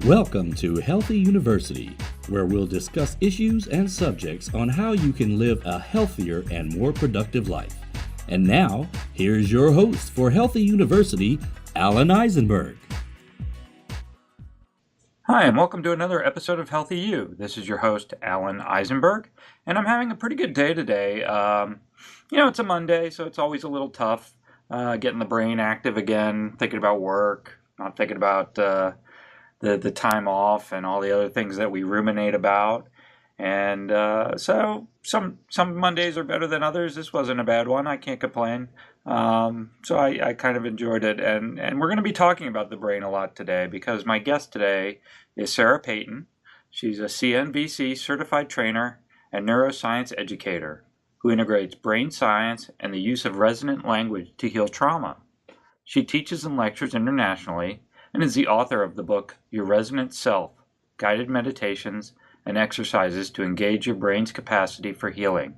Welcome to Healthy University, where we'll discuss issues and subjects on how you can live a healthier and more productive life. And now, here's your host for Healthy University, Alan Eisenberg. Hi, and welcome to another episode of Healthy U. This is your host, Alan Eisenberg, and I'm having a pretty good day today. It's a Monday, so it's always a little tough getting the brain active again, thinking about work, not thinking about the time off and all the other things that we ruminate about. And so some Mondays are better than others. This wasn't a bad one. I can't complain. So I kind of enjoyed it. And we're going to be talking about the brain a lot today because my guest today is Sarah Payton. She's a CNVC Certified Trainer and neuroscience educator who integrates brain science and the use of resonant language to heal trauma. She teaches and lectures internationally and is the author of the book, Your Resonant Self, Guided Meditations and Exercises to Engage Your Brain's Capacity for Healing.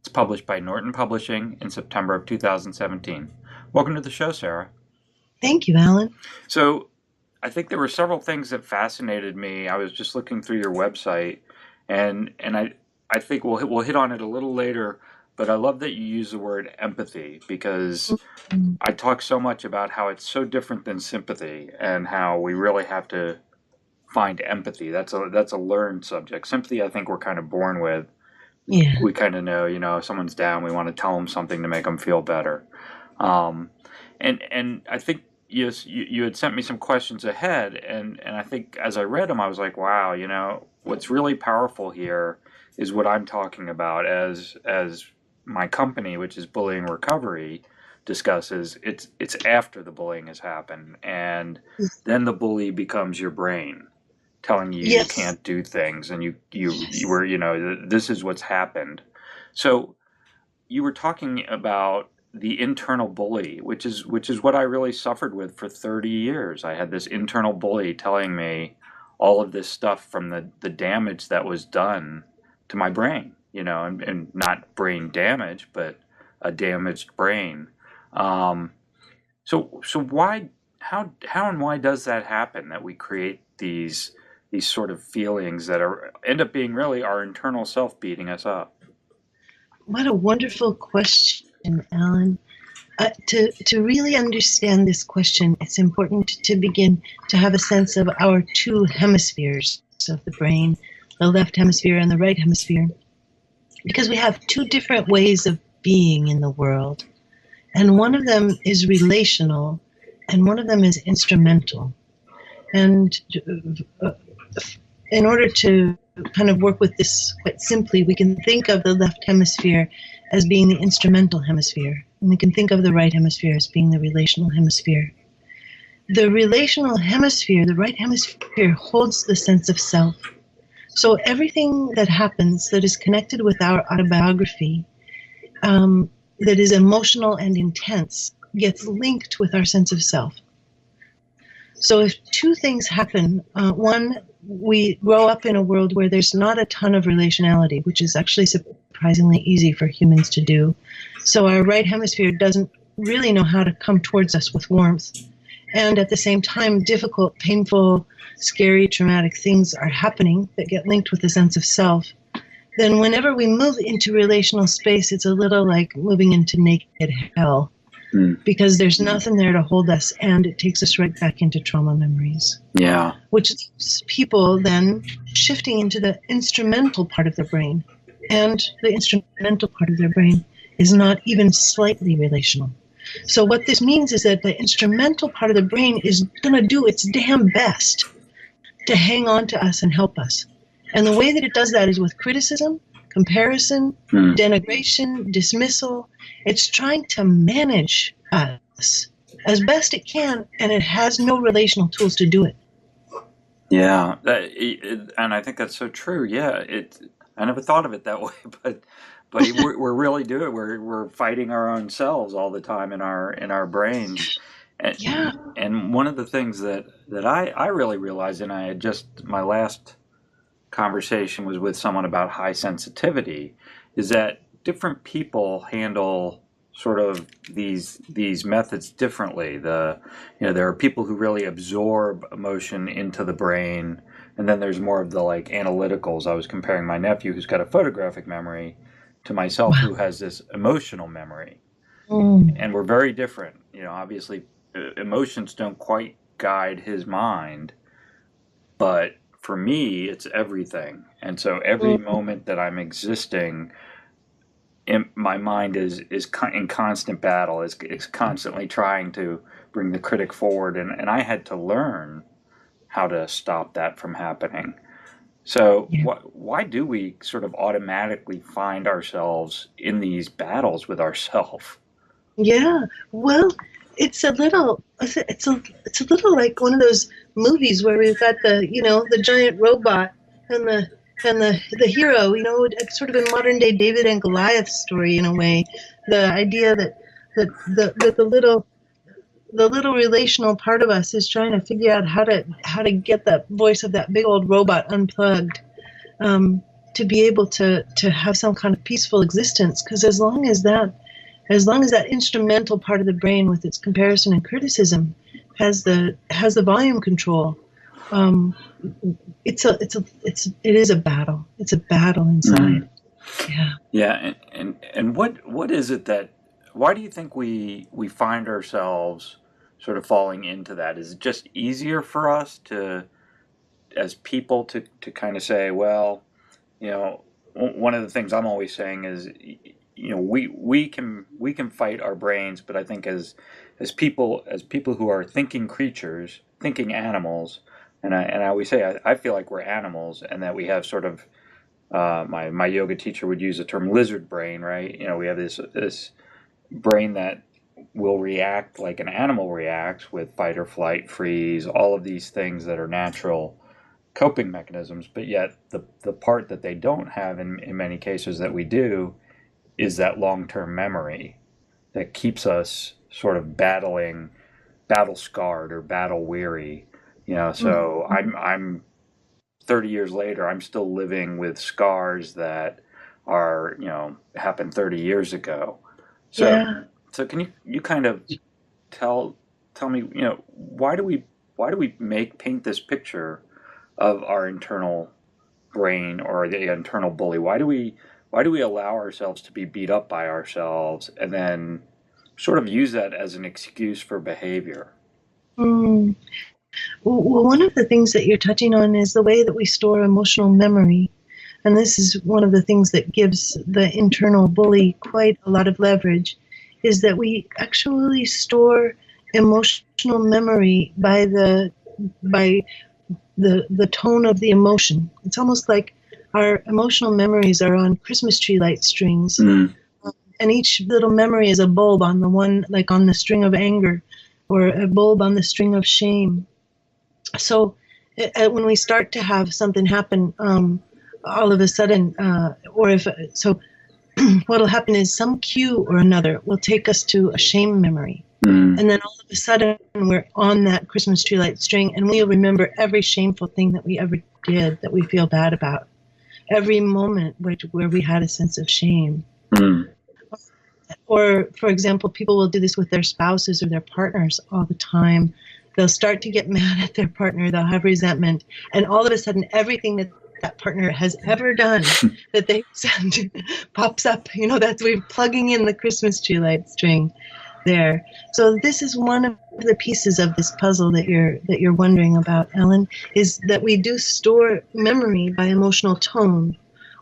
It's published by Norton Publishing in September of 2017. Welcome to the show, Sarah. Thank you, Alan. So I think there were several things that fascinated me. I was just looking through your website, and I think we'll hit on it a little later, but I love that you use the word empathy because I talk so much about how it's so different than sympathy and how we really have to find empathy. That's a learned subject. Sympathy, I think we're kind of born with. Yeah. We kind of know, if someone's down, we want to tell them something to make them feel better. And I think you had sent me some questions ahead, and I think as I read them, I was like, wow, what's really powerful here is what I'm talking about as my company, which is Bullying Recovery, discusses. It's after the bullying has happened, and then the bully becomes your brain telling you you can't do things, and you were, this is what's happened. So you were talking about the internal bully, which is what I really suffered with for 30 years. I had this internal bully telling me all of this stuff from the damage that was done to my brain, and not brain damage, but a damaged brain. So why, how and why does that happen, that we create these sort of feelings that end up being really our internal self beating us up? What a wonderful question, Alan. To really understand this question, it's important to begin to have a sense of our two hemispheres of the brain, the left hemisphere and the right hemisphere, because we have two different ways of being in the world. And one of them is relational, and one of them is instrumental. And in order to kind of work with this quite simply, we can think of the left hemisphere as being the instrumental hemisphere, and we can think of the right hemisphere as being the relational hemisphere. The relational hemisphere, the right hemisphere, holds the sense of self. So everything that happens that is connected with our autobiography, that is emotional and intense, gets linked with our sense of self. So if two things happen, one, we grow up in a world where there's not a ton of relationality, which is actually surprisingly easy for humans to do. So our right hemisphere doesn't really know how to come towards us with warmth. And at the same time, difficult, painful, scary, traumatic things are happening that get linked with the sense of self. Then whenever we move into relational space, it's a little like moving into naked hell, because there's nothing there to hold us, and it takes us right back into trauma memories. Yeah. Which leaves people then shifting into the instrumental part of their brain. And the instrumental part of their brain is not even slightly relational. So what this means is that the instrumental part of the brain is going to do its damn best to hang on to us and help us. And the way that it does that is with criticism, comparison, denigration, dismissal. It's trying to manage us as best it can, and it has no relational tools to do it. Yeah, and I think that's so true. Yeah, I never thought of it that way, but we're really doing it. We're fighting our own selves all the time in our brains. And one of the things that I really realized, and I had just, my last conversation was with someone about high sensitivity, is that different people handle sort of these methods differently. There are people who really absorb emotion into the brain, and then there's more of the like analyticals. I was comparing my nephew, who's got a photographic memory, to myself, who has this emotional memory, and we're very different. Obviously, emotions don't quite guide his mind, but for me, it's everything. And so every moment that I'm existing, my mind is in constant battle. It's constantly trying to bring the critic forward, and I had to learn how to stop that from happening. So why do we sort of automatically find ourselves in these battles with ourselves? Yeah, well, it's a little like one of those movies where we've got the giant robot and the hero. It's sort of a modern day David and Goliath story in a way. The idea that the little relational part of us is trying to figure out how to get that voice of that big old robot unplugged, to be able to have some kind of peaceful existence. Because as long as that instrumental part of the brain with its comparison and criticism has the volume control, it is a battle. It's a battle inside. Yeah. And what is it that, why do you think we find ourselves sort of falling into that? Is it just easier for us as people to kind of say, well, one of the things I'm always saying is, we can fight our brains, but I think as people who are thinking creatures, thinking animals, and I always say I feel like we're animals, and that we have sort of my yoga teacher would use the term lizard brain, right? We have this brain that will react like an animal reacts, with fight or flight, freeze, all of these things that are natural coping mechanisms, but yet the part that they don't have in many cases that we do is that long-term memory that keeps us sort of battle scarred or battle weary. So I'm 30 years later, I'm still living with scars that are, happened 30 years ago. So can you kind of tell me, why do we paint this picture of our internal brain or the internal bully? Why do we allow ourselves to be beat up by ourselves and then sort of use that as an excuse for behavior? Well, one of the things that you're touching on is the way that we store emotional memory. And this is one of the things that gives the internal bully quite a lot of leverage, is that we actually store emotional memory by the tone of the emotion. It's almost like our emotional memories are on Christmas tree light strings. And each little memory is a bulb on the one, like on the string of anger, or a bulb on the string of shame. So when we start to have something happen, all of a sudden, what'll happen is some cue or another will take us to a shame memory. And then all of a sudden we're on that Christmas tree light string, and we'll remember every shameful thing that we ever did that we feel bad about. Every moment where we had a sense of shame. Or, for example, people will do this with their spouses or their partners all the time. They'll start to get mad at their partner. They'll have resentment. And all of a sudden, everything that partner has ever done that they said pops up. We're plugging in the Christmas tree light string there. So this is one of the pieces of this puzzle that you're wondering about, Ellen, is that we do store memory by emotional tone,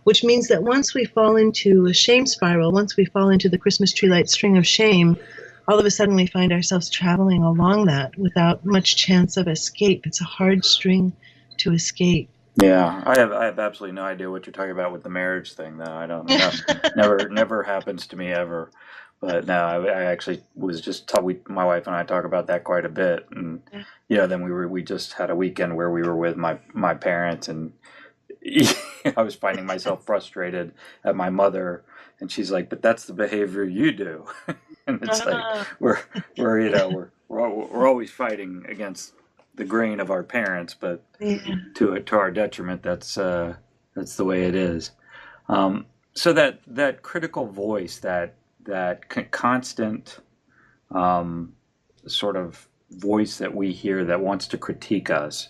which means that once we fall into a shame spiral, once we fall into the Christmas tree light string of shame, all of a sudden we find ourselves traveling along that without much chance of escape. It's a hard string to escape. Yeah, I have absolutely no idea what you're talking about with the marriage thing, though. I don't know. Never happens to me ever. But no, I actually was just my wife and I talk about that quite a bit, and then we just had a weekend where we were with my parents, and I was finding myself frustrated at my mother, and she's like, "But that's the behavior you do," and it's like we're always fighting against the grain of our parents, but to our detriment. That's the way it is. So that critical voice that that constant sort of voice that we hear that wants to critique us.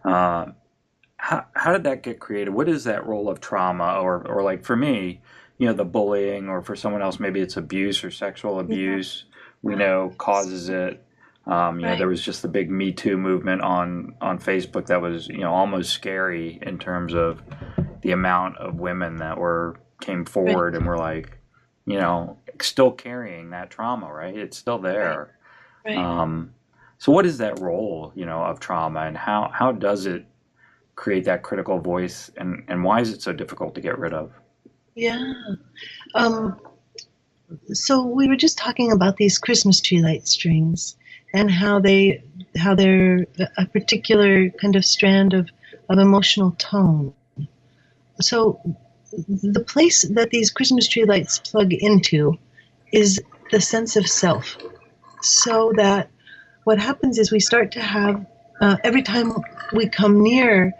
How did that get created? What is that role of trauma, or like for me, the bullying, or for someone else, maybe it's abuse or sexual abuse, we know causes it. There was just the big Me Too movement on Facebook that was, almost scary in terms of the amount of women that came forward and were like, still carrying that trauma, right? It's still there. Right. So what is that role, of trauma, and how does it create that critical voice, and why is it so difficult to get rid of? Yeah. So we were just talking about these Christmas tree light strings and how they're a particular kind of strand of emotional tone. So the place that these Christmas tree lights plug into is the sense of self. So that what happens is we start to have, every time we come near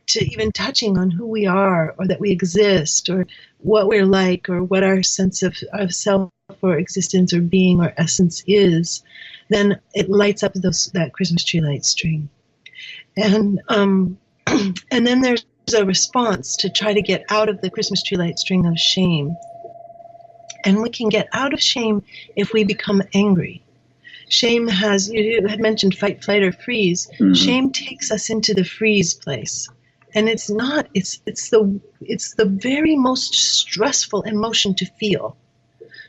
to even touching on who we are, or that we exist, or what we're like, or what our sense of self or existence or being or essence is, then it lights up that Christmas tree light string. And then there's a response to try to get out of the Christmas tree light string of shame. And we can get out of shame if we become angry. Shame has, you had mentioned fight, flight, or freeze. Mm-hmm. Shame takes us into the freeze place. And it's the very most stressful emotion to feel.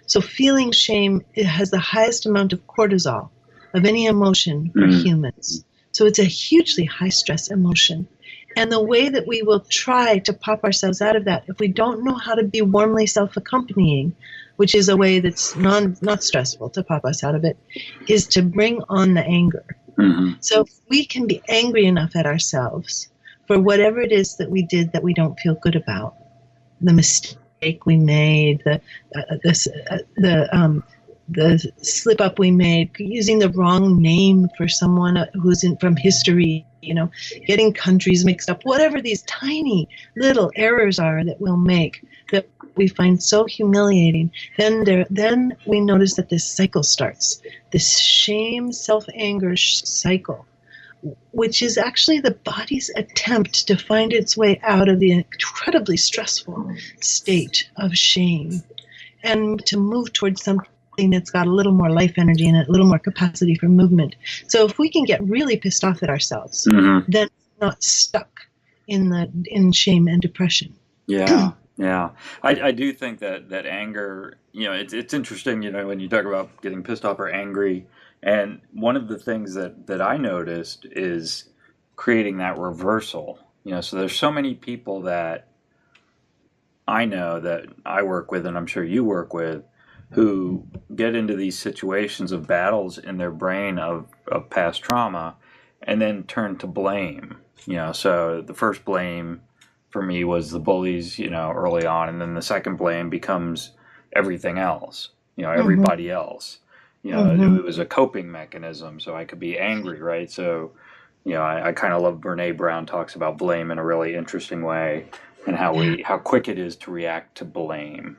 So feeling shame, it has the highest amount of cortisol of any emotion for humans. So it's a hugely high stress emotion. And the way that we will try to pop ourselves out of that, if we don't know how to be warmly self-accompanying, which is a way that's not stressful to pop us out of it, is to bring on the anger. Mm-hmm. So if we can be angry enough at ourselves for whatever it is that we did that we don't feel good about, the mistake we made, the slip up we made, using the wrong name for someone who's from history, getting countries mixed up, whatever these tiny little errors are that we'll make that we find so humiliating, then we notice that this cycle starts, this shame, self-anger cycle, which is actually the body's attempt to find its way out of the incredibly stressful state of shame and to move towards something that's got a little more life energy and a little more capacity for movement. So if we can get really pissed off at ourselves, then we're not stuck in shame and depression. Yeah. Yeah. I do think that anger, it's interesting, when you talk about getting pissed off or angry. And one of the things that I noticed is creating that reversal. So there's so many people that I know that I work with, and I'm sure you work with, who get into these situations of battles in their brain of past trauma and then turn to blame. So the first blame for me was the bullies, early on, and then the second blame becomes everything else, everybody else. It was a coping mechanism, so I could be angry, right? So, I kind of love Brene Brown talks about blame in a really interesting way, and how quick it is to react to blame.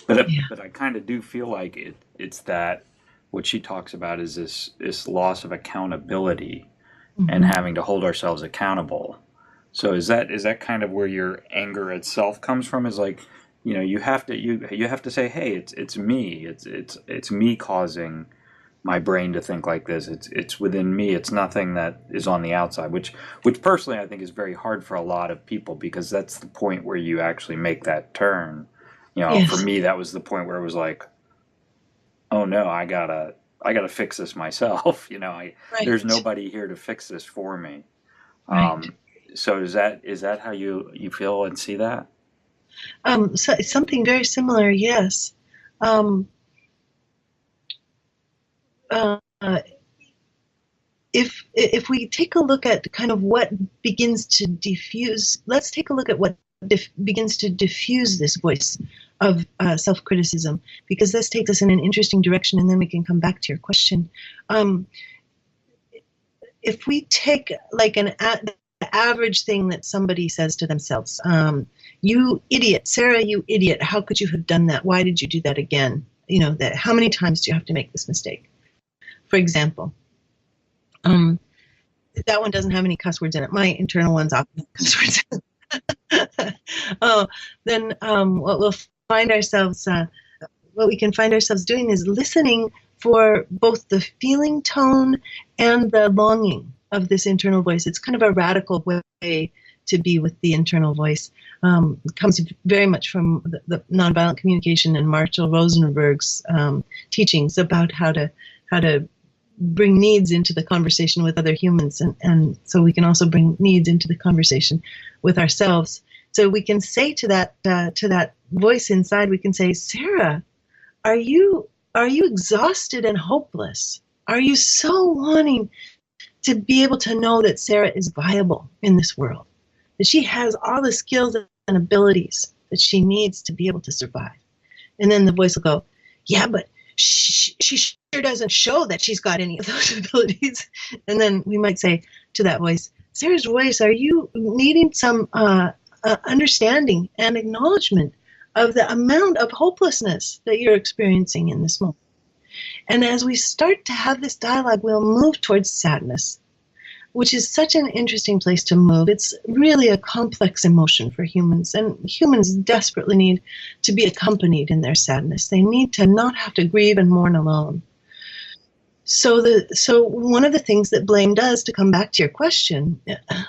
But I kind of do feel like it's that what she talks about is this loss of accountability and having to hold ourselves accountable. So is that kind of where your anger itself comes from? Is like, you have to say, hey, it's me. It's me causing my brain to think like this. It's within me. It's nothing that is on the outside, which personally I think is very hard for a lot of people, because that's the point where you actually make that turn. Yes. For me, that was the point where it was like, oh no, I gotta fix this myself. Right. There's nobody here to fix this for me. Right. So is that how you feel and see that? So it's something very similar, yes. If we take a look at kind of what begins to diffuse, let's take a look at what begins to diffuse this voice of self-criticism, because this takes us in an interesting direction, and then we can come back to your question. If we take like the average thing that somebody says to themselves, you idiot, Sarah, you idiot, how could you have done that? Why did you do that again? that how many times do you have to make this mistake? For example, that one doesn't have any cuss words in it. My internal ones often have cuss words in it. Then what we'll find ourselves, what we can find ourselves doing is listening for both the feeling tone and the longing of this internal voice. It's kind of a radical way to be with the internal voice. It comes very much from the nonviolent communication and Marshall Rosenberg's teachings about how to bring needs into the conversation with other humans, and so we can also bring needs into the conversation with ourselves. So we can say to that voice inside, we can say, Sarah, are you exhausted and hopeless? Are you so wanting to be able to know that Sarah is viable in this world, that she has all the skills and abilities that she needs to be able to survive? And then the voice will go, yeah, but she sure doesn't show that she's got any of those abilities. And then we might say to that voice, Sarah's voice, are you needing some understanding and acknowledgement of the amount of hopelessness that you're experiencing in this moment? And as we start to have this dialogue, we'll move towards sadness, which is such an interesting place to move. It's really a complex emotion for humans, and humans desperately need to be accompanied in their sadness. They need to not have to grieve and mourn alone. So one of the things that blame does, to come back to your question,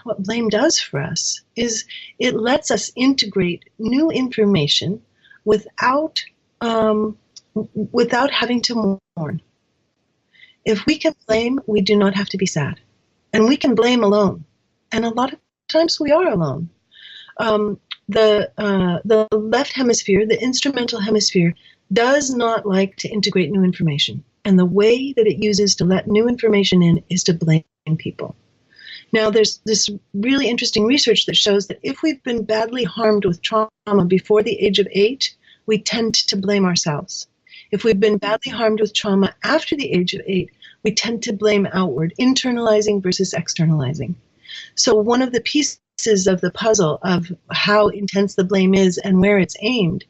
what blame does for us is it lets us integrate new information without having to mourn. If we can blame, we do not have to be sad. And we can blame alone. And a lot of times we are alone. The left hemisphere, the instrumental hemisphere, does not like to integrate new information. And the way that it uses to let new information in is to blame people. Now, there's this really interesting research that shows that if we've been badly harmed with trauma before the age of 8, we tend to blame ourselves. If we've been badly harmed with trauma after the age of 8, we tend to blame outward, internalizing versus externalizing. So one of the pieces of the puzzle of how intense the blame is and where it's aimed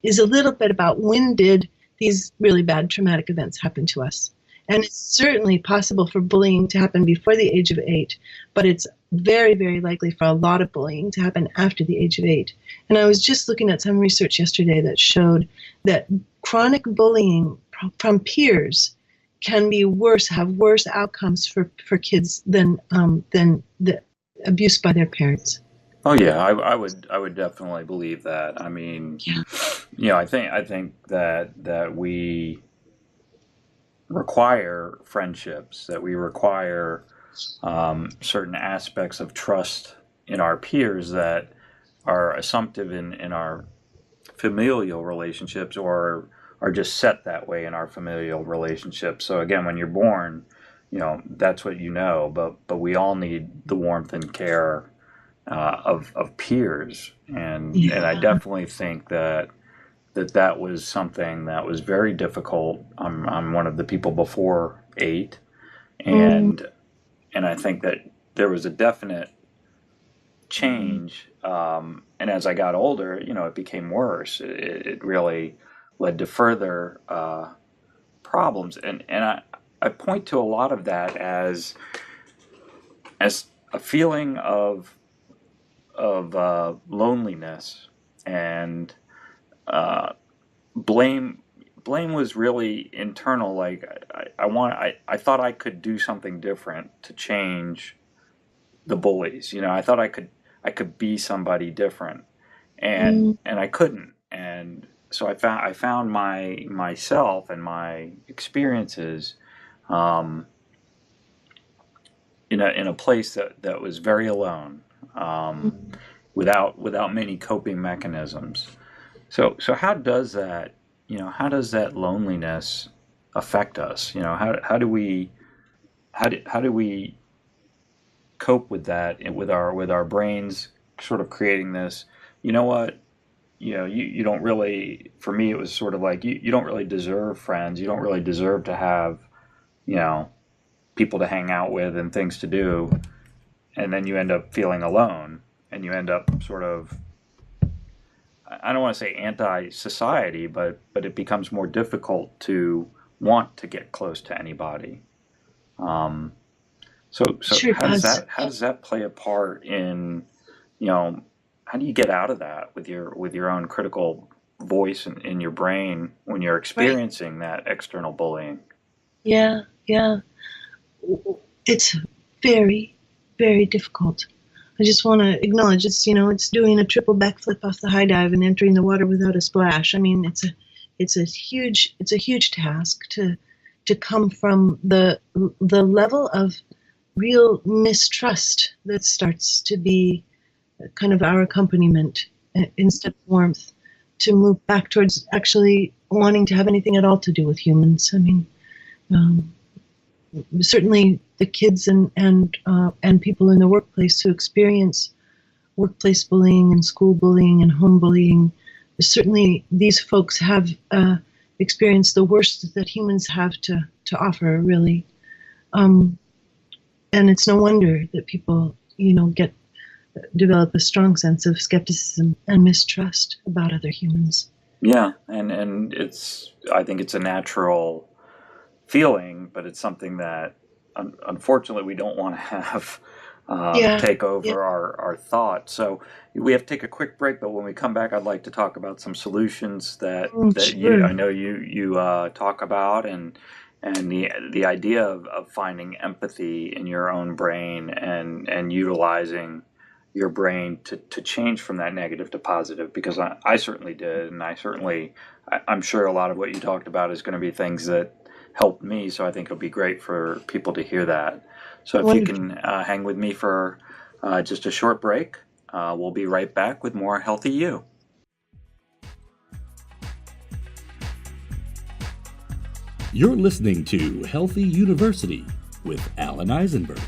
is a little bit about when did these really bad traumatic events happen to us. And it's certainly possible for bullying to happen before the age of 8, but it's very, very likely for a lot of bullying to happen after the age of 8. And I was just looking at some research yesterday that showed that chronic bullying from peers can be worse, have worse outcomes for kids than the abuse by their parents. Oh yeah, I would definitely believe that. I mean, Yeah. I think that we require friendships, that we require certain aspects of trust in our peers that are assumptive in our familial relationships, or are just set that way in our familial relationships. So again, when you're born, that's what but we all need the warmth and care of peers, and I definitely think that was something that was very difficult. I'm one of the people before 8, and I think that there was a definite change, and as I got older, it became worse. It really led to further problems, and I point to a lot of that as a feeling of loneliness, and blame was really internal. Like I thought I could do something different to change the bullies. I thought I could be somebody different, and I couldn't. And so I found myself and my experiences in a place that was very alone, without many coping mechanisms. So how does that loneliness affect us? How do we cope with that, with our brains sort of creating this, you don't really, for me it was sort of like you don't really deserve friends, you don't really deserve to have people to hang out with and things to do, and then you end up feeling alone, and you end up sort of I don't want to say anti-society, but it becomes more difficult to want to get close to anybody. So Sure does. how does that play a part in, you know, how do you get out of that with your own critical voice in your brain when you're Right. experiencing that external bullying? Yeah, yeah. It's very, very difficult. I just want to acknowledge it's doing a triple backflip off the high dive and entering the water without a splash. I mean, it's a huge task to come from the level of real mistrust that starts to be kind of our accompaniment instead of warmth, to move back towards actually wanting to have anything at all to do with humans. I mean, um, certainly the kids and people in the workplace who experience workplace bullying and school bullying and home bullying, certainly these folks have experienced the worst that humans have to offer, really. And it's no wonder that people, develop a strong sense of skepticism and mistrust about other humans. Yeah, and I think it's a natural feeling, but it's something that unfortunately we don't want to have take over our thoughts. So we have to take a quick break, but when we come back, I'd like to talk about some solutions that Sure. I know you talk about, and the idea of finding empathy in your own brain and utilizing your brain to change from that negative to positive, because I certainly did, and I'm sure a lot of what you talked about is going to be things that helped me, so I think it'll be great for people to hear that. So if you Wonderful. can hang with me for just a short break, we'll be right back with more Healthy You. You're listening to Healthy University with Alan Eisenberg.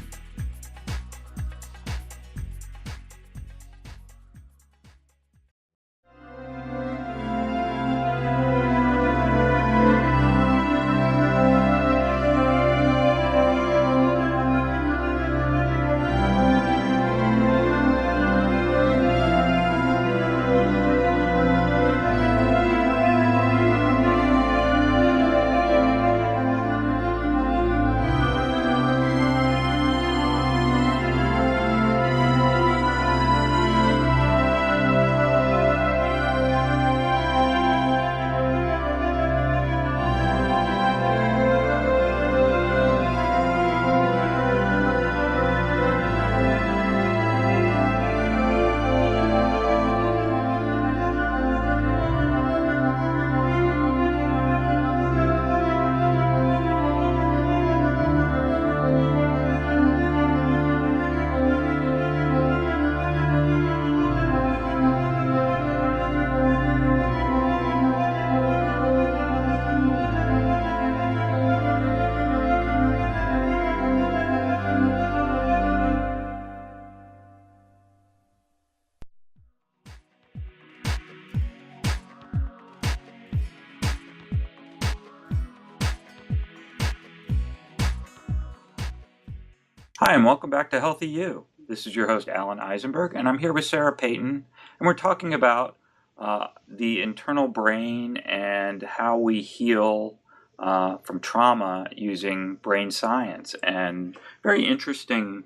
Hi, and welcome back to Healthy You. This is your host, Alan Eisenberg, and I'm here with Sarah Payton, and we're talking about the internal brain and how we heal from trauma using brain science, and very interesting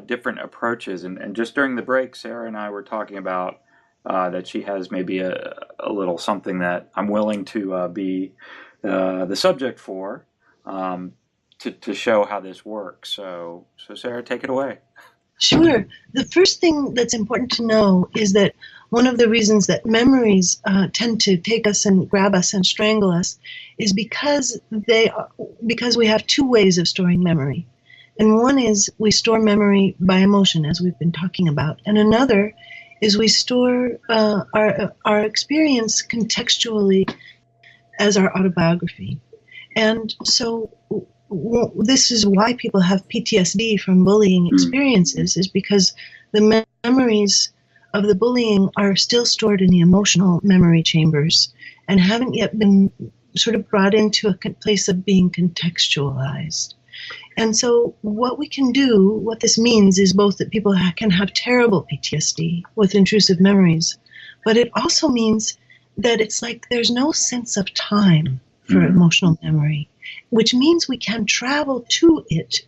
different approaches. And just during the break, Sarah and I were talking about that she has maybe a little something that I'm willing to be the subject for. To show how this works. So Sarah, take it away. Sure. The first thing that's important to know is that one of the reasons that memories tend to take us and grab us and strangle us is because we have two ways of storing memory. And one is we store memory by emotion, as we've been talking about. And another is we store our experience contextually as our autobiography. And so this is why people have PTSD from bullying experiences, is because the memories of the bullying are still stored in the emotional memory chambers and haven't yet been sort of brought into a place of being contextualized. And so what this means is both that people can have terrible PTSD with intrusive memories, But it also means that it's like there's no sense of time for emotional memory, which means we can travel to it.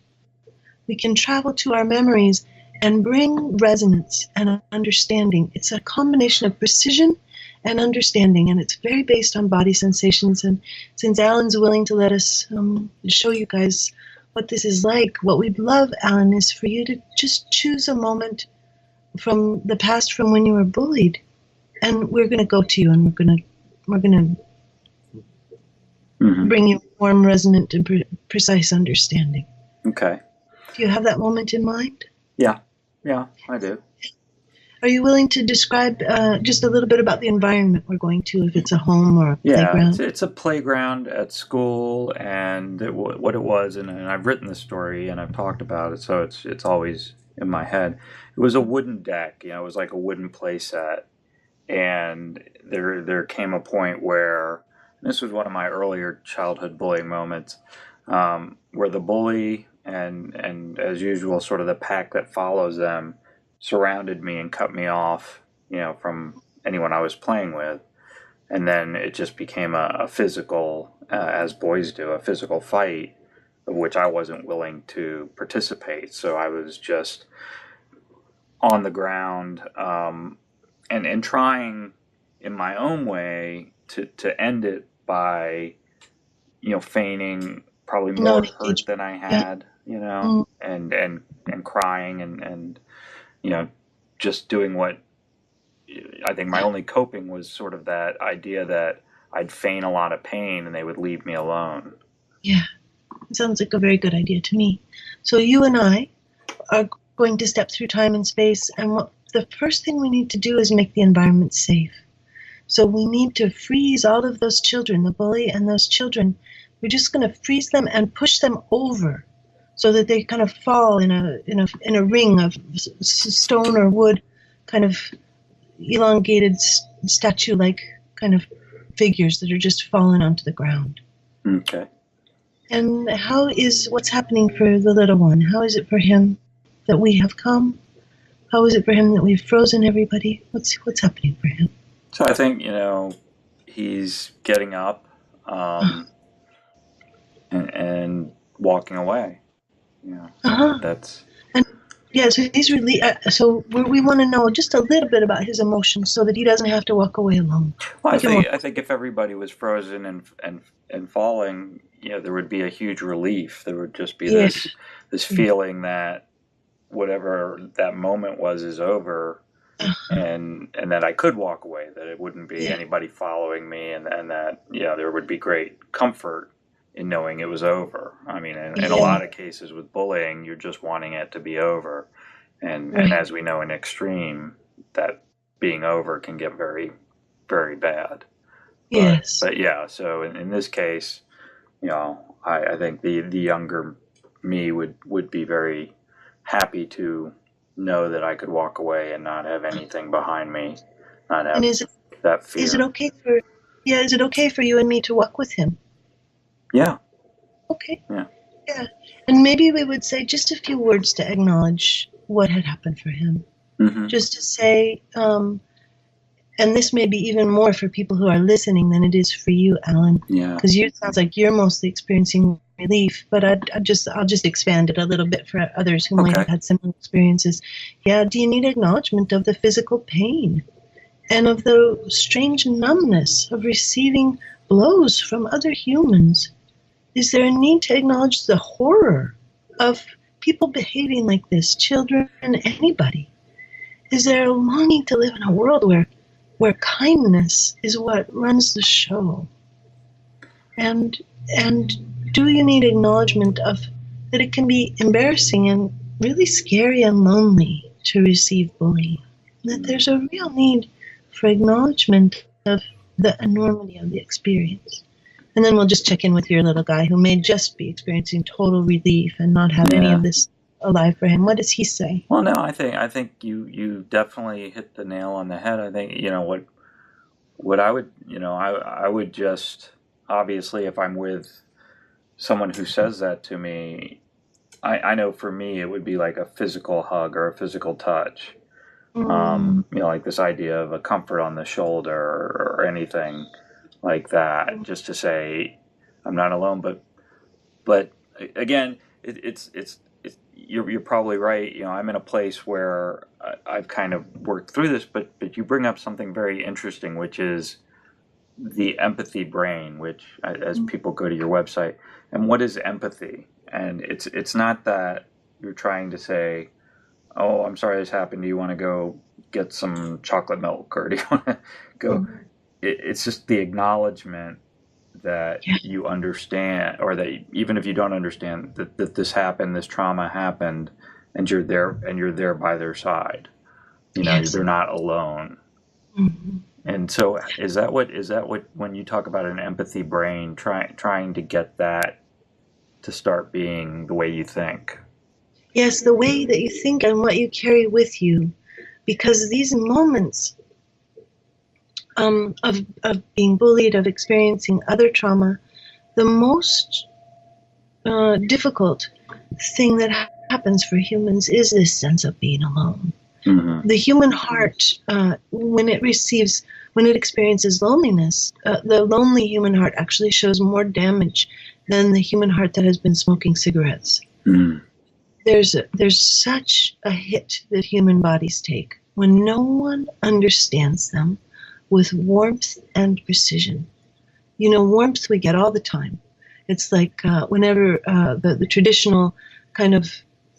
We can travel to our memories and bring resonance and understanding. It's a combination of precision and understanding, and it's very based on body sensations. And since Alan's willing to let us show you guys what this is like, what we'd love, Alan, is for you to just choose a moment from the past, from when you were bullied, and we're going to go to you, and we're going to bring you warm, resonant, and precise understanding. Okay. Do you have that moment in mind? Yeah, I do. Are you willing to describe just a little bit about the environment we're going to, if it's a home or a playground? It's a playground at school, and what it was, and I've written the story and I've talked about it, so it's always in my head. It was a wooden deck, it was like a wooden play set, and there came a point where, this was one of my earlier childhood bullying moments, where the bully and as usual, sort of the pack that follows them surrounded me and cut me off, from anyone I was playing with. And then it just became a physical, as boys do, a physical fight, of which I wasn't willing to participate. So I was just on the ground, and trying in my own way to end it by, feigning probably more hurt than I had, and crying and just doing what I think my only coping was sort of that idea that I'd feign a lot of pain and they would leave me alone. Yeah, it sounds like a very good idea to me. So you and I are going to step through time and space, and the first thing we need to do is make the environment safe. So we need to freeze all of those children, the bully and those children. We're just going to freeze them and push them over, so that they kind of fall in a ring of stone or wood, kind of elongated statue-like kind of figures that are just falling onto the ground. Okay. And what's happening for the little one? How is it for him that we have come? How is it for him that we've frozen everybody? What's happening for him? So I think, he's getting up, and walking away. That's. And so he's really. So we want to know just a little bit about his emotions, so that he doesn't have to walk away alone. Well, I think if everybody was frozen and falling, there would be a huge relief. There would just be this feeling that whatever that moment was is over, and that I could walk away. That it wouldn't be anybody following me, and that there would be great comfort in knowing it was over. I mean, in a lot of cases with bullying, you're just wanting it to be over. And as we know in extreme, that being over can get very, very bad. Yes. But so in this case, I think the younger me would be very happy to know that I could walk away and not have anything behind me, not have that fear. Is it okay for you and me to walk with him? Yeah. Okay. Yeah. Yeah. And maybe we would say just a few words to acknowledge what had happened for him. Mm-hmm. Just to say, and this may be even more for people who are listening than it is for you, Alan. Yeah. Because it sounds like you're mostly experiencing relief, but I'll just expand it a little bit for others who might have had similar experiences. Yeah. Do you need acknowledgement of the physical pain and of the strange numbness of receiving blows from other humans? Is there a need to acknowledge the horror of people behaving like this, children and anybody? Is there a longing to live in a world where kindness is what runs the show? And do you need acknowledgement of that it can be embarrassing and really scary and lonely to receive bullying? That there's a real need for acknowledgement of the enormity of the experience. And then we'll just check in with your little guy who may just be experiencing total relief and not have any of this alive for him. What does he say? Well, no, I think you definitely hit the nail on the head. I think what I would I would just, obviously, if I'm with someone who says that to me, I know for me it would be like a physical hug or a physical touch. Like this idea of a comfort on the shoulder or anything like that, just to say I'm not alone. But again, it's you're probably right. I'm in a place where I've kind of worked through this, but you bring up something very interesting, which is the empathy brain, which as people go to your website, and what is empathy? And it's not that you're trying to say, oh, I'm sorry this happened. Do you want to go get some chocolate milk, or do you want to go? It's just the acknowledgement that you understand, or that even if you don't understand that this happened, this trauma happened, and you're there by their side. They're not alone. And so is that what when you talk about an empathy brain, trying to get that to start being the way you think? Yes, the way that you think and what you carry with you, because these moments of being bullied, of experiencing other trauma, the most difficult thing that happens for humans is this sense of being alone. The human heart, when it experiences loneliness, the lonely human heart actually shows more damage than the human heart that has been smoking cigarettes. There's such a hit that human bodies take when no one understands them with warmth and precision. Warmth we get all the time. It's like whenever the traditional kind of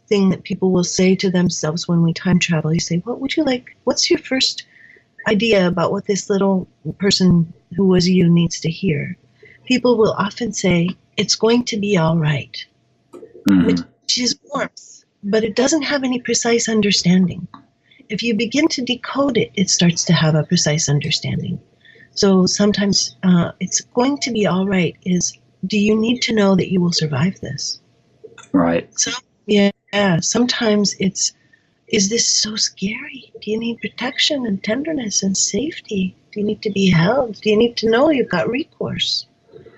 thing that people will say to themselves when we time travel, you say, what would you like? What's your first idea about what this little person who was you needs to hear? People will often say, it's going to be all right, which is warmth, but it doesn't have any precise understanding. If you begin to decode it, it starts to have a precise understanding. So sometimes it's going to be all right is, do you need to know that you will survive this? Right. So, sometimes it's, is this so scary? Do you need protection and tenderness and safety? Do you need to be held? Do you need to know you've got recourse?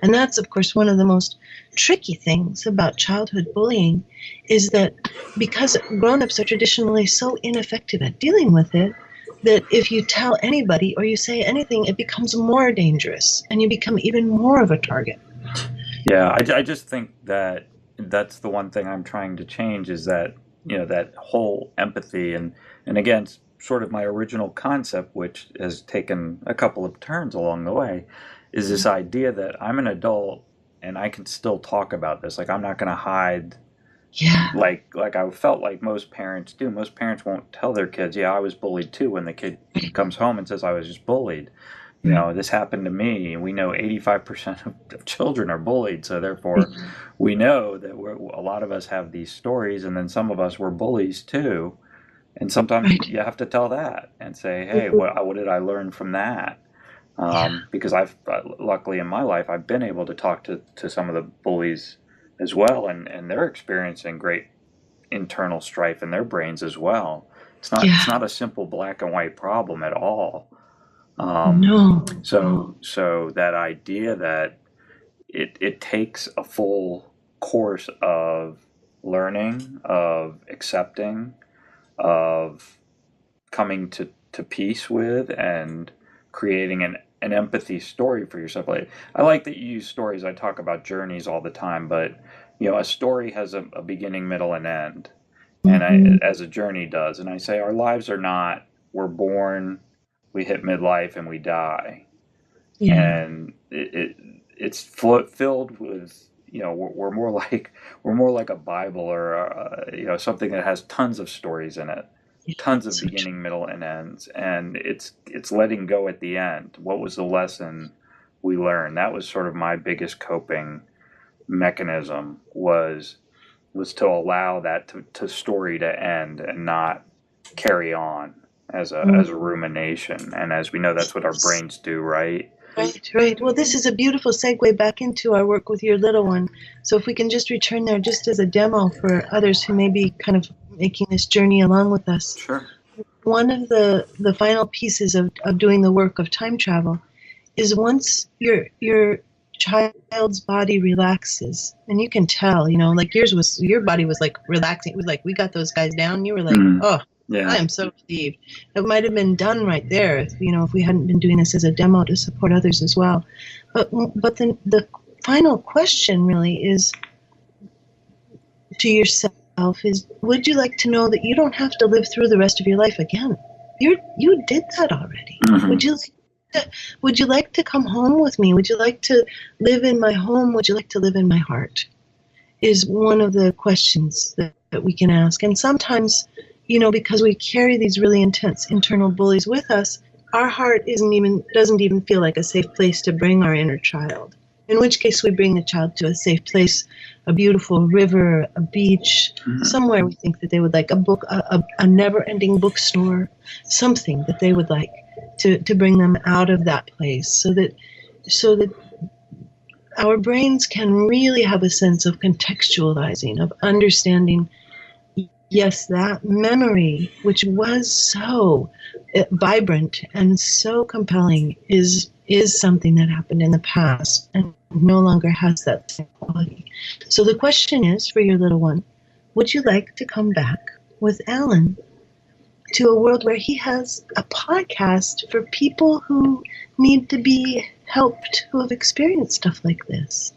And that's, of course, one of the most tricky things about childhood bullying, is that because grown-ups are traditionally so ineffective at dealing with it, that if you tell anybody or you say anything, it becomes more dangerous and you become even more of a target. Yeah, I just think that that's the one thing I'm trying to change, is that, that whole empathy, and again, sort of my original concept, which has taken a couple of turns along the way, is this idea that I'm an adult and I can still talk about this. Like, I'm not going to hide. Like I felt like most parents do. Most parents won't tell their kids, I was bullied too, when the kid comes home and says, I was just bullied. This happened to me. We know 85% of children are bullied. So therefore, we know that a lot of us have these stories, and then some of us were bullies too. And sometimes you have to tell that and say, hey, what did I learn from that? Because I've luckily in my life, I've been able to talk to some of the bullies as well, and they're experiencing great internal strife in their brains as well. It's not a simple black and white problem at all. No. So that idea that it takes a full course of learning, of accepting, of coming to peace with, and creating an empathy story for yourself. I like that you use stories. I talk about journeys all the time, but a story has a beginning, middle, and end, and as a journey does. And I say our lives are not, we're born, we hit midlife, and we die. And it's filled with, we're more like a Bible, or something that has tons of stories in it. Tons of beginning, middle, and ends, and it's letting go at the end. What was the lesson we learned? That was sort of my biggest coping mechanism, was to allow that to story to end and not carry on as a rumination. And as we know, that's what our brains do, right? Right. Well, this is a beautiful segue back into our work with your little one. So if we can just return there just as a demo for others who may be kind of making this journey along with us. Sure. One of the final pieces of doing the work of time travel is, once your child's body relaxes, and you can tell, like your body was like relaxing. It was like, we got those guys down. You were like, Yeah. I am so relieved. It might have been done right there if if we hadn't been doing this as a demo to support others as well. But then the final question really is to yourself is, would you like to know that you don't have to live through the rest of your life again? You did that already. Mm-hmm. Would you like to come home with me? Would you like to live in my home? Would you like to live in my heart? Is one of the questions that we can ask. And sometimes, because we carry these really intense internal bullies with us, our heart doesn't even feel like a safe place to bring our inner child. In which case we bring the child to a safe place, a beautiful river, a beach, somewhere we think that they would like, a book, a never-ending bookstore, something that they would like to bring them out of that place so that our brains can really have a sense of contextualizing, of understanding, yes, that memory, which was so vibrant and so compelling, is something that happened in the past and no longer has that same quality. So the question is, for your little one, would you like to come back with Alan to a world where he has a podcast for people who need to be helped, who have experienced stuff like this?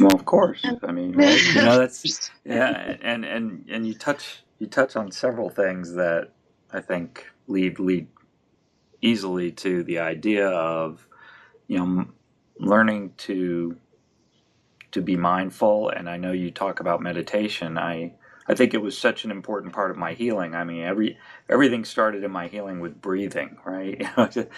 Well, of course. I mean, right? That's and you touch on several things that I think lead easily to the idea of learning to be mindful. And I know you talk about meditation. I think it was such an important part of my healing. I mean, everything started in my healing with breathing, right? It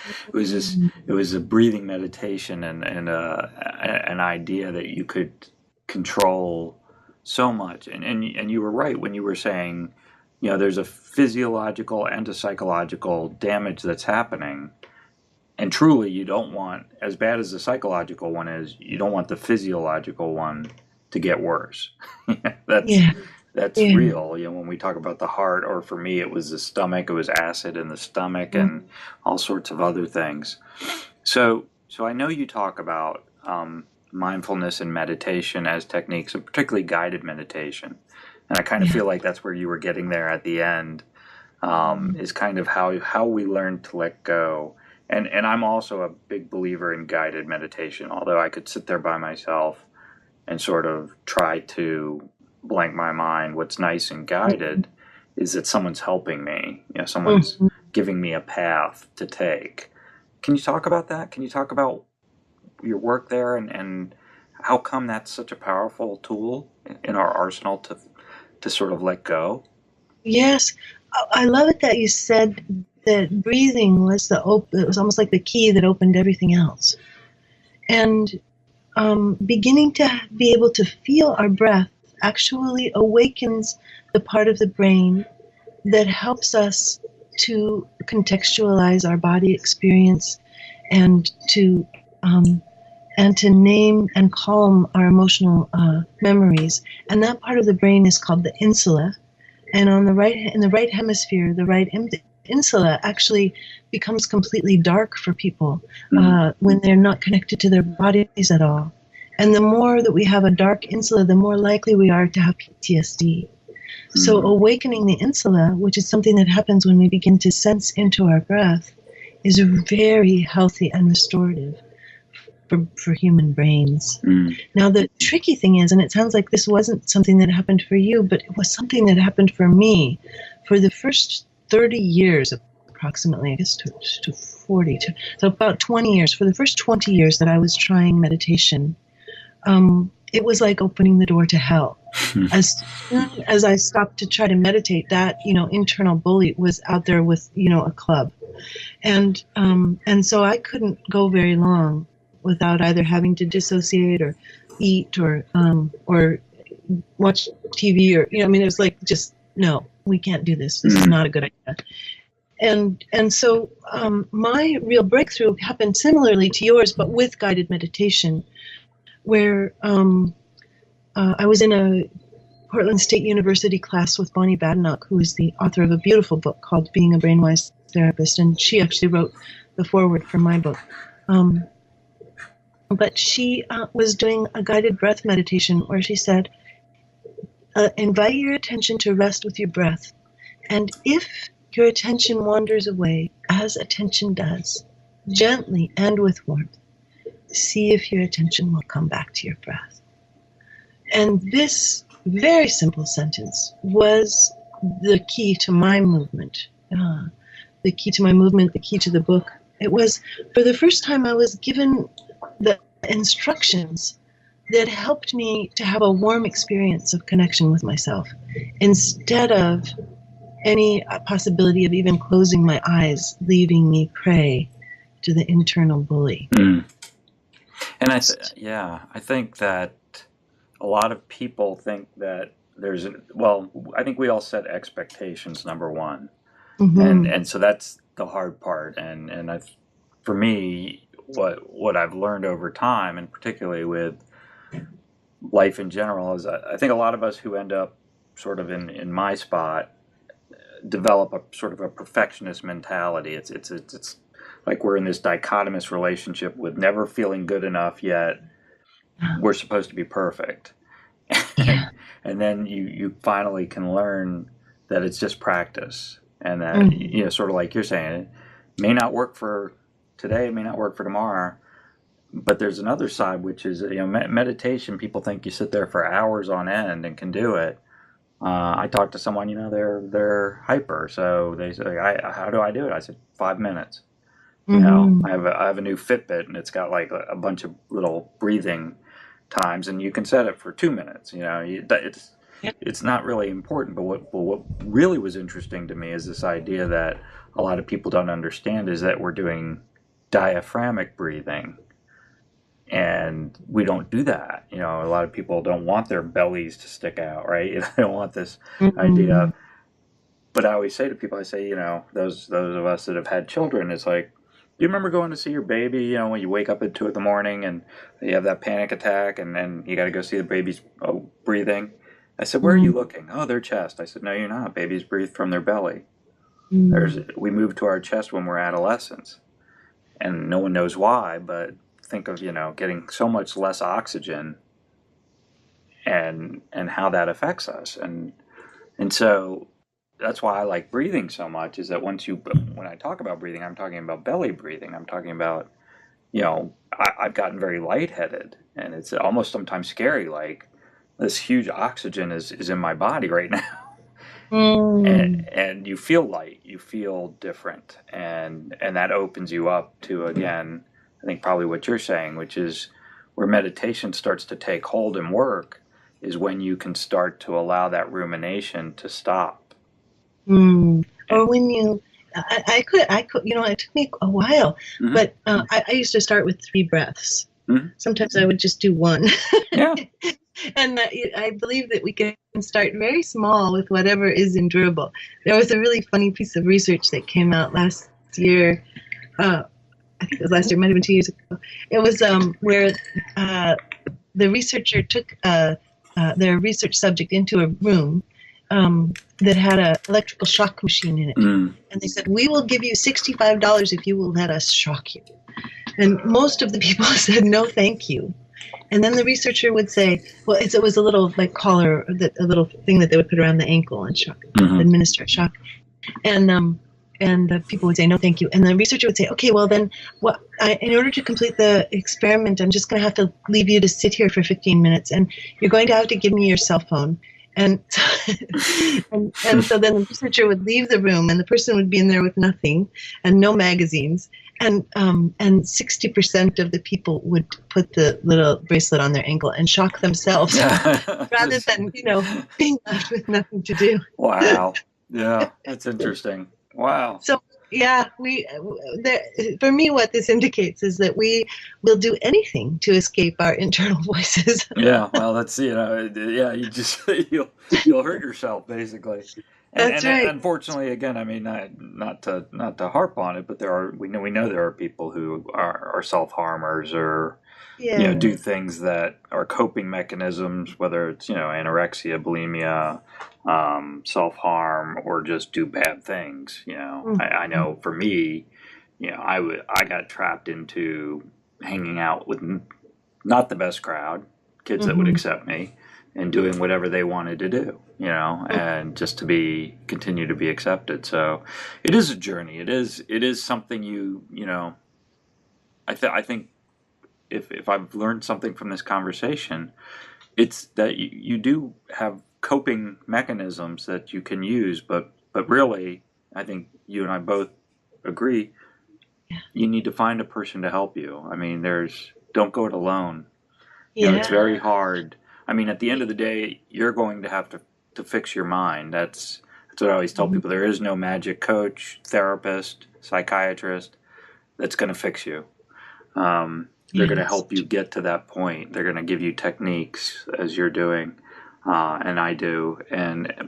was a breathing meditation and an idea that you could control so much. And you were right when you were saying, there's a physiological and a psychological damage that's happening. And truly, you don't want, as bad as the psychological one is, you don't want the physiological one to get worse. That's real. When we talk about the heart, or for me, it was the stomach. It was acid in the stomach and all sorts of other things. So I know you talk about mindfulness and meditation as techniques, and particularly guided meditation. And I kind of feel like that's where you were getting there at the end, is kind of how we learn to let go. And I'm also a big believer in guided meditation, although I could sit there by myself and sort of try to blank my mind. What's nice and guided is that someone's helping me. Someone's giving me a path to take. Can you talk about that? Can you talk about your work there and how come that's such a powerful tool in our arsenal to sort of let go? Yes, I love it that you said that breathing was it was almost like the key that opened everything else. And beginning to be able to feel our breath actually awakens the part of the brain that helps us to contextualize our body experience and to name and calm our emotional memories. And that part of the brain is called the insula. And in the right hemisphere, the right insula actually becomes completely dark for people when they're not connected to their bodies at all. And the more that we have a dark insula, the more likely we are to have PTSD. So awakening the insula, which is something that happens when we begin to sense into our breath, is very healthy and restorative for human brains. Now, the tricky thing is, and it sounds like this wasn't something that happened for you, but it was something that happened for me for the first 30 years, approximately, I guess to 40, so about 20 years. For the first 20 years that I was trying meditation, it was like opening the door to hell. As soon as I stopped to try to meditate, that internal bully was out there with a club, and so I couldn't go very long without either having to dissociate or eat or watch TV or it was like, just no, we can't do this. This is not a good idea. And so my real breakthrough happened similarly to yours, but with guided meditation, where I was in a Portland State University class with Bonnie Badenoch, who is the author of a beautiful book called Being a Brainwise Therapist, and she actually wrote the foreword for my book. But she was doing a guided breath meditation where she said, invite your attention to rest with your breath And if your attention wanders away, as attention does, gently and with warmth, see if your attention will come back to your breath. And this very simple sentence was the key to my movement, the key to my movement, the key to the book. It was, for the first time, I was given the instructions that helped me to have a warm experience of connection with myself, instead of any possibility of even closing my eyes, leaving me prey to the internal bully. And I think that a lot of people think that I think we all set expectations, number one. And so that's the hard part. And for me, what I've learned over time, and particularly with life in general, is I think a lot of us who end up sort of in my spot develop a sort of a perfectionist mentality. It's like we're in this dichotomous relationship with never feeling good enough, yet we're supposed to be perfect. And then you finally can learn that it's just practice, and that sort of like you're saying, it may not work for today, it may not work for tomorrow, but there's another side, which is meditation. People think you sit there for hours on end and can do it. I talked to someone, they're hyper, so they say, how do I do it? I said 5 minutes. I have a new Fitbit, and it's got like a bunch of little breathing times, and you can set it for 2 minutes. It's not really important, but what really was interesting to me is this idea that a lot of people don't understand is that we're doing diaphragmic breathing, and we don't do that. A lot of people don't want their bellies to stick out, right? They don't want this idea. But I always say to people, those of us that have had children, it's like, do you remember going to see your baby, when you wake up at 2 a.m. and you have that panic attack, and then you got to go see the baby's breathing? I said, where are you looking? Oh, their chest. I said, no, you're not. Babies breathe from their belly. We move to our chest when we're adolescents, and no one knows why, but think of, getting so much less oxygen and how that affects us. And so that's why I like breathing so much, is that when I talk about breathing, I'm talking about belly breathing. I'm talking about, I've gotten very lightheaded, and it's almost sometimes scary, like this huge oxygen is in my body right now. And you feel light, you feel different, and that opens you up to, again, I think probably what you're saying, which is where meditation starts to take hold and work, is when you can start to allow that rumination to stop. Or when you, I could, it took me a while, but I used to start with 3 breaths. Sometimes I would just do 1. Yeah. And I believe that we can start very small with whatever is endurable. There was a really funny piece of research that came out last year. I think it was last year, it might have been 2 years ago. It was where the researcher took their research subject into a room that had an electrical shock machine in it. And they said, we will give you $65 if you will let us shock you. And most of the people said, no, thank you. And then the researcher would say, well, it was a little like collar, a little thing that they would put around the ankle and shock, administer shock. And the people would say, no, thank you. And the researcher would say, okay, well then, in order to complete the experiment, I'm just going to have to leave you to sit here for 15 minutes, and you're going to have to give me your cell phone. And and so then the researcher would leave the room, and the person would be in there with nothing and no magazines. And 60% of the people would put the little bracelet on their ankle and shock themselves rather than, being left with nothing to do. Wow. Yeah, that's interesting. Wow. So, yeah, for me, what this indicates is that we will do anything to escape our internal voices. Yeah, well, that's, you just, you'll hurt yourself, basically. That's right. Unfortunately, again, I mean, not to harp on it, but we know there are people who are self-harmers, or do things that are coping mechanisms, whether it's anorexia, bulimia, self-harm, or just do bad things. I know for me, I got trapped into hanging out with not the best crowd, kids that would accept me, and doing whatever they wanted to do, and just to continue to be accepted. So it is a journey. It is something I think if I've learned something from this conversation, it's that you do have coping mechanisms that you can use, but really, I think you and I both agree, you need to find a person to help you. I mean, don't go it alone. It's very hard. I mean, at the end of the day, you're going to have to fix your mind. That's what I always tell people. There is no magic coach, therapist, psychiatrist that's going to fix you. They're going to help you get to that point. They're going to give you techniques as you're doing, and I do.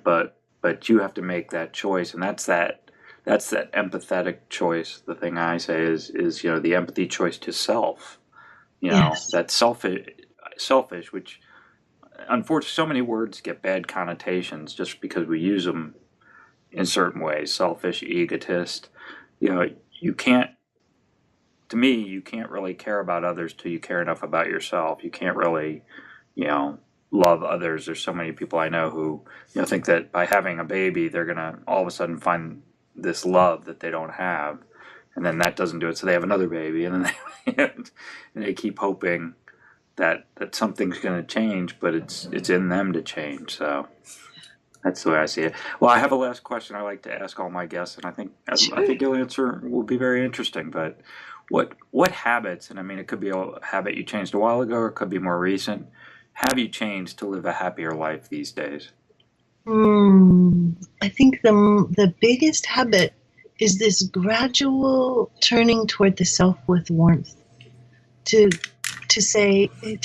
But you have to make that choice, and that's that empathetic choice. The thing I say is the empathy choice to self. That's selfish, which unfortunately so many words get bad connotations just because we use them in certain ways. Selfish, egotist. You can't. To me, you can't really care about others till you care enough about yourself. You can't really, love others. There's so many people I know who, think that by having a baby, they're going to all of a sudden find this love that they don't have. And then that doesn't do it. So they have another baby, and then and they keep hoping that something's going to change, but it's in them to change. So that's the way I see it. Well, I have a last question I like to ask all my guests, and I think your answer will be very interesting. But what habits, and I mean, it could be a habit you changed a while ago, or it could be more recent, have you changed to live a happier life these days? I think the biggest habit is this gradual turning toward the self with warmth. To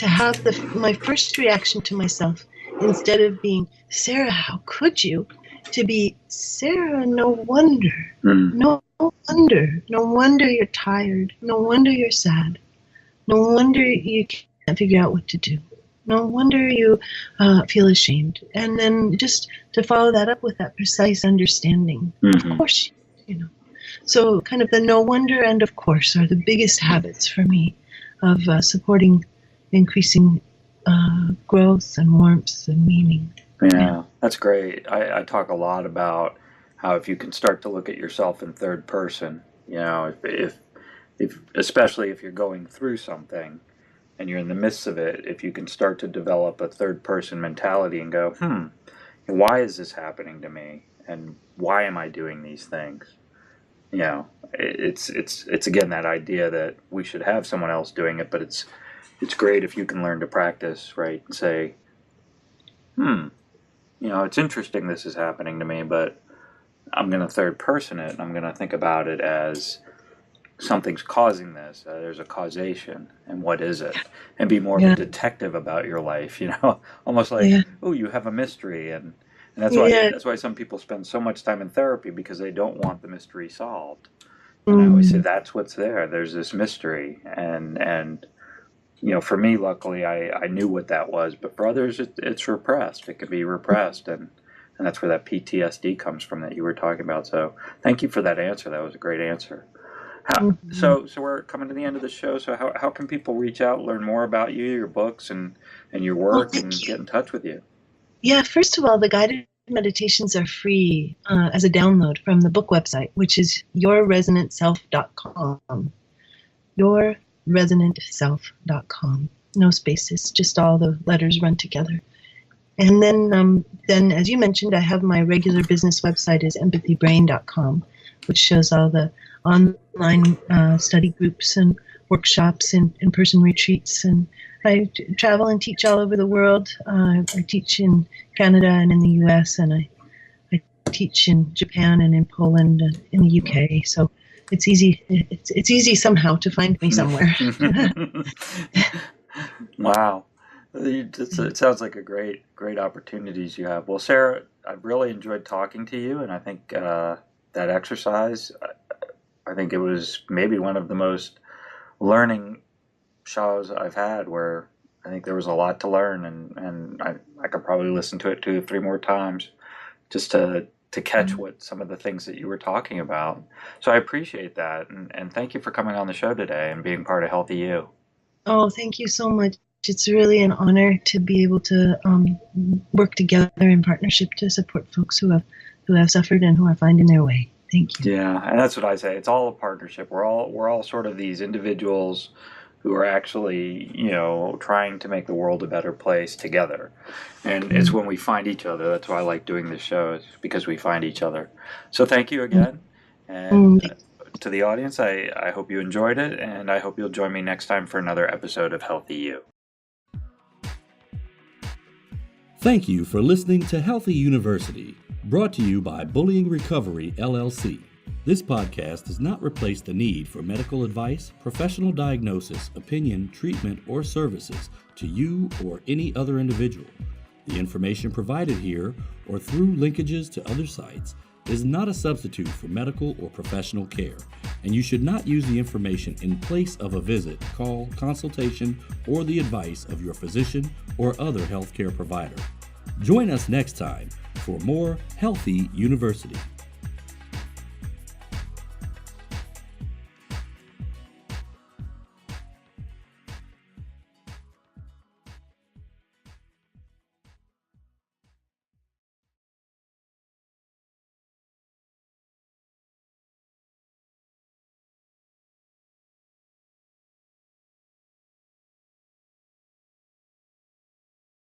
have my first reaction to myself, instead of being, Sarah, how could you? To be, Sarah, no wonder. No wonder. No wonder you're tired. No wonder you're sad. No wonder you can't figure out what to do. No wonder you feel ashamed. And then just to follow that up with that precise understanding. Of course, So kind of the no wonder and of course are the biggest habits for me of supporting increasing growth and warmth and meaning. Yeah, that's great. I talk a lot about how if you can start to look at yourself in third person, if especially if you're going through something and you're in the midst of it, if you can start to develop a third person mentality and go, why is this happening to me? And why am I doing these things? It's again that idea that we should have someone else doing it, but it's great if you can learn to practice, right? And say, it's interesting this is happening to me, but I'm going to third person it, and I'm going to think about it as something's causing this. There's a causation, and what is it? And be more of a detective about your life, almost like, you have a mystery, and that's why some people spend so much time in therapy, because they don't want the mystery solved. And I always say that's what's there. There's this mystery, and for me, luckily, I knew what that was, but for others, it's repressed. It can be repressed, and that's where that PTSD comes from that you were talking about. So thank you for that answer. That was a great answer. So we're coming to the end of the show. So how can people reach out, learn more about you, your books, and your work, and get in touch with you? Yeah, first of all, the guided meditations are free as a download from the book website, which is yourresonantself.com. Yourresonantself.com. No spaces, just all the letters run together. And then, as you mentioned, I have my regular business website is empathybrain.com, which shows all the online study groups and workshops and in-person retreats. And I travel and teach all over the world. I teach in Canada and in the U.S., and I teach in Japan and in Poland and in the UK. So it's easy. It's easy somehow to find me somewhere. Wow. It sounds like a great opportunities you have. Well, Sarah, I've really enjoyed talking to you, and I think that exercise, I think it was maybe one of the most learning shows I've had, where I think there was a lot to learn, and I could probably listen to it 2 or 3 more times just to catch what some of the things that you were talking about. So I appreciate that, and thank you for coming on the show today and being part of Healthy You. Oh, thank you so much. It's really an honor to be able to work together in partnership to support folks who have suffered and who are finding their way. Thank you. Yeah, and that's what I say. It's all a partnership. We're all sort of these individuals who are actually, trying to make the world a better place together. And it's when we find each other. That's why I like doing this show, is because we find each other. So thank you again. And to the audience, I hope you enjoyed it, and I hope you'll join me next time for another episode of Healthy You. Thank you for listening to Healthy University, brought to you by Bullying Recovery, LLC. This podcast does not replace the need for medical advice, professional diagnosis, opinion, treatment, or services to you or any other individual. The information provided here or through linkages to other sites is not a substitute for medical or professional care, and you should not use the information in place of a visit, call, consultation, or the advice of your physician or other healthcare provider. Join us next time for more Healthy University.